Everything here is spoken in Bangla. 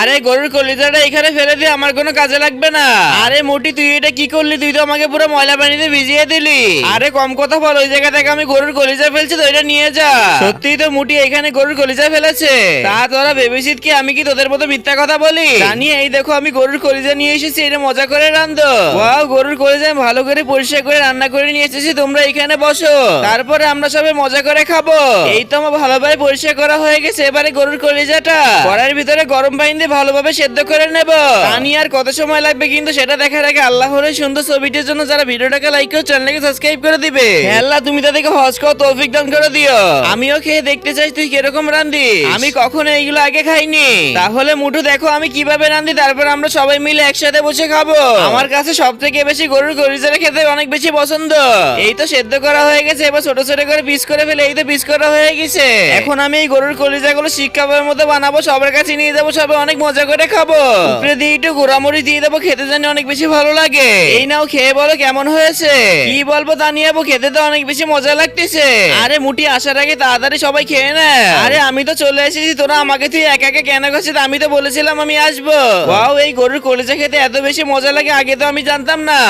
আরে গরুর কলিজাটা এখানে ফেলে দিয়ে আমার কোনো কাজে লাগবে না। আরে মোটি তুই এটা কি করলি? তুই তো আমাকে পুরো ময়লা পানিতে ভিজিয়ে দিলি। আরে কম কথা বল, ওই জায়গা থেকে আমি গরুর কলিজা ফেলছি তো এটা নিয়ে যা। সত্যিই তো মুটি এখানে গরুর কলিজা ফেলেছে। তা তোরা ভেবেছিস কি আমি কি তোদের মতো মিথ্যা কথা বলি? জানি এই দেখো আমি গরুর কলিজা নিয়ে এসেছি, এটা মজা করে রান্ধো। ওয়াও, গরুর কলিজা আমি ভালো করে পরিষ্কার করে রান্না করে নিয়ে এসেছি, তোমরা এখানে বসো, তারপরে আমরা সবাই মজা করে খাবো। এই তো আমার ভালোভাবে পরিষ্কার করা হয়ে গেছে। এবারে গরুর কলিজাটা কড়াইয়ের ভিতরে গরম পানি দিয়ে ভালোভাবে সেদ্ধ করে নেব। পানি আর কত সময় লাগবে কিন্তু সেটা দেখার আগে আল্লাহর এই সুন্দর ছবিটির জন্য যারা ভিডিওটাকে লাইক করে চ্যানেলকে সাবস্ক্রাইব করে দিবে, হে আল্লাহ তুমি তাদেরকে হজ করার তৌফিক দান করে দিও। আমিও খেয়ে দেখতে চাই তুই কিরকম রান্ধিস। আমি কখনো এইগুলো আগে খাইনি। তাহলে মুঠু দেখো আমি কিভাবে রান্ধি, তারপর আমরা সবাই মিলে একসাথে বসে খাবো। আমার কাছে সব থেকে বেশি গরুর কলিজাটা খেতে অনেক বেশি পছন্দ। এই তো সেদ্ধ করা হয়ে গেছে, এবার ছোট ছোট করে পিস করে ফেলে। এই তো পিস করা হয়ে গেছে। এখন আমি এই গরুর কলিজাগুলো শিক্ষাবের মতো বানাবো, সবার কাছে নিয়ে যাবো, সবাই অনেক মজা করে খাবো। উপরে দিয়ে একটু গোড়ামরিচ দিয়ে দেবো, খেতে জানি অনেক বেশি ভালো লাগে। এই নাও খেয়ে বলো কেমন হয়েছে। কি বলবো তানিয়া আপু, খেতে তো অনেক বেশি মজা লাগতেছে। আরে মুটি আসার আগে তাড়াতাড়ি সবাই খেয়ে নে। আরে আমি তো চলে এসেছি, তোরা আমাকে তুই একা একা কেন করছিস? আমি তো বলেছিলাম আমি আসবো। ওয়াও, এই গরুর কলিজা খেতে এত বেশি মজা লাগে আগে তো আমি জানতাম না।